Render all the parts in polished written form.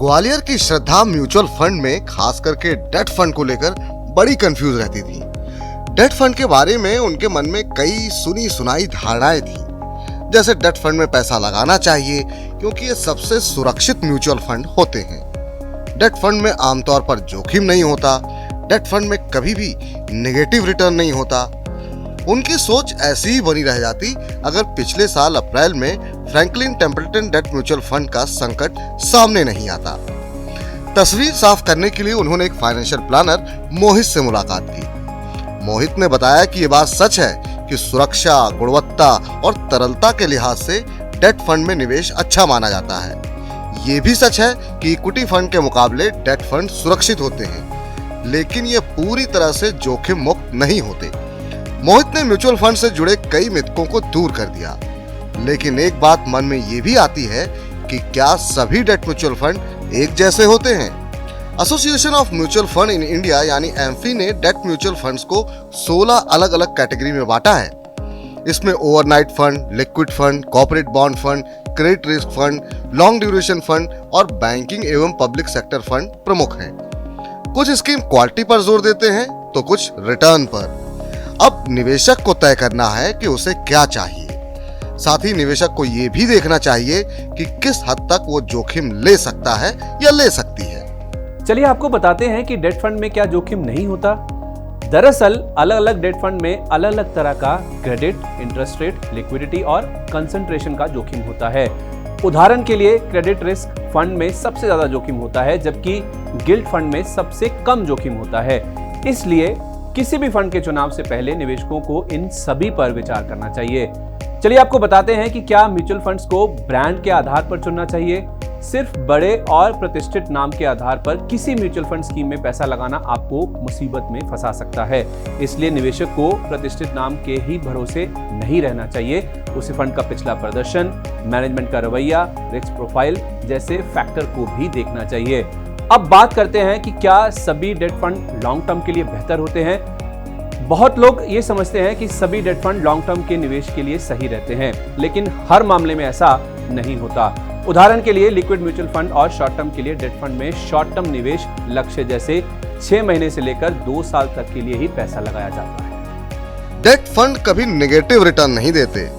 ग्वालियर की श्रद्धा mutual fund में खास करके डेट फंड को लेकर बड़ी कंफ्यूज रहती थी। डेट फंड के बारे में उनके मन में कई सुनी सुनाई धारणाएं थी, जैसे डेट फंड में पैसा लगाना चाहिए क्योंकि ये सबसे सुरक्षित म्यूचुअल फंड होते हैं। डेट फंड में आमतौर पर जोखिम नहीं होता, डेट फंड में कभी भी नेगेटिव रिटर्न नहीं होता। उनकी सोच ऐसी ही बनी रह जाती अगर पिछले साल अप्रैल में Franklin Templeton debt mutual fund का संकट सामने नहीं आता। तस्वीर साफ करने के लिए उन्होंने एक फाइनेंशियल प्लानर मोहित से मुलाकात की। मोहित ने बताया कि ये बात सच है कि सुरक्षा, गुणवत्ता और तरलता के लिहाज से डेट फंड में निवेश अच्छा माना जाता है। ये भी सच है कि इक्विटी फंड के मुकाबले डेट फंड सुरक्षित होते हैं, लेकिन ये पूरी तरह से जोखिम मुक्त नहीं होते। मोहित ने म्यूचुअल फंड से जुड़े कई मिथकों को दूर कर दिया, लेकिन एक बात मन में ये भी आती है कि क्या सभी डेट म्यूचुअल फंड एक जैसे होते हैं? Association of mutual fund in India यानी एम्फी ने डेट म्यूचुअल फंड्स को 16 अलग अलग कैटेगरी में बांटा है। इसमें overnight fund, liquid fund, corporate bond fund, credit risk fund, long duration fund और बैंकिंग एवं पब्लिक सेक्टर फंड प्रमुख हैं। कुछ स्कीम क्वालिटी पर जोर देते हैं तो कुछ रिटर्न पर। अब निवेशक को तय करना है कि उसे क्या चाहिए। साथ ही निवेशक को ये भी देखना चाहिए कि किस हद तक वो जोखिम ले सकता है या ले सकती है। चलिए आपको बताते हैं कि डेट फंड में क्या जोखिम नहीं होता। दरअसल अलग अलग डेट फंड में अलग अलग तरह का क्रेडिट, इंटरेस्ट रेट, लिक्विडिटी और कंसंट्रेशन का जोखिम होता है। उदाहरण के लिए क्रेडिट रिस्क फंड में सबसे ज्यादा जोखिम होता है, जबकि गिल्ट फंड में सबसे कम जोखिम होता है। इसलिए किसी भी फंड के चुनाव से पहले निवेशकों को इन सभी पर विचार करना चाहिए। चलिए आपको बताते हैं कि क्या म्यूचुअल फंड्स को ब्रांड के आधार पर चुनना चाहिए। सिर्फ बड़े और प्रतिष्ठित नाम के आधार पर किसी म्यूचुअल फंड स्कीम में पैसा लगाना आपको मुसीबत में फंसा सकता है। इसलिए निवेशक को प्रतिष्ठित नाम के ही भरोसे नहीं रहना चाहिए। उसे फंड का पिछला प्रदर्शन, मैनेजमेंट का रवैया, रिस्क प्रोफाइल जैसे फैक्टर को भी देखना चाहिए। अब बात करते हैं कि क्या सभी डेट फंड लॉन्ग टर्म के लिए बेहतर होते हैं। बहुत लोग ये समझते हैं कि सभी डेट फंड लॉन्ग टर्म के निवेश के लिए सही रहते हैं, लेकिन हर मामले में ऐसा नहीं होता। उदाहरण के लिए लिक्विड म्यूचुअल फंड और शॉर्ट टर्म के लिए डेट फंड में शॉर्ट टर्म निवेश लक्ष्य जैसे 6 महीने से लेकर 2 साल तक के लिए ही पैसा लगाया जाता है। डेट फंड कभी नेगेटिव रिटर्न नहीं देते।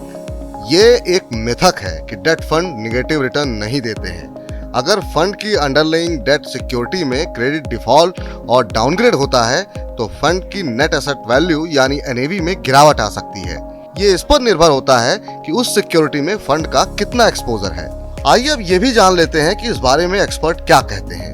ये एक मिथक है कि डेट फंड नेगेटिव रिटर्न नहीं देते हैं। अगर फंड की अंडरलाइंग डेट सिक्योरिटी में क्रेडिट डिफॉल्ट और डाउनग्रेड होता है तो फंड की नेट एसेट वैल्यू यानी एनएवी में गिरावट आ सकती है। ये इस पर निर्भर होता है कि उस सिक्योरिटी में फंड का कितना एक्सपोजर है। आइए अब ये भी जान लेते हैं कि इस बारे में एक्सपर्ट क्या कहते हैं।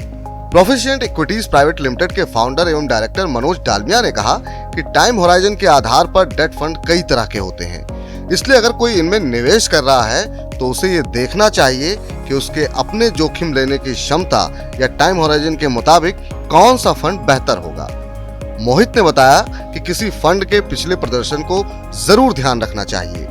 प्रोफिशिएंट इक्विटीज प्राइवेट लिमिटेड के फाउंडर एवं डायरेक्टर मनोज डालमिया ने कहा कि टाइम होराइजन के आधार पर डेट फंड कई तरह के होते हैं, इसलिए अगर कोई इनमें निवेश कर रहा है तो उसे ये देखना चाहिए कि उसके अपने जोखिम लेने की क्षमता या टाइम होराइजन के मुताबिक कौन सा फंड बेहतर होगा। मोहित ने बताया कि किसी फंड के पिछले प्रदर्शन को जरूर ध्यान रखना चाहिए,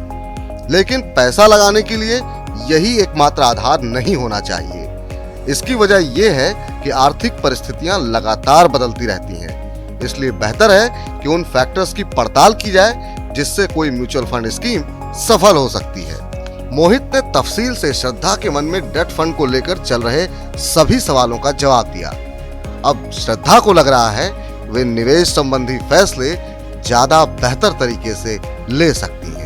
लेकिन पैसा लगाने के लिए यही एकमात्र आधार नहीं होना चाहिए। इसकी वजह यह है कि आर्थिक परिस्थितियां लगातार बदलती रहती हैं, इसलिए बेहतर है कि उन फैक्टर्स की पड़ताल की जाए जिससे कोई म्यूचुअल फंड स्कीम सफल हो सकती है। मोहित ने तफसील से श्रद्धा के मन में डेट फंड को लेकर चल रहे सभी सवालों का जवाब दिया। अब श्रद्धा को लग रहा है वे निवेश संबंधी फैसले ज्यादा बेहतर तरीके से ले सकती हैं।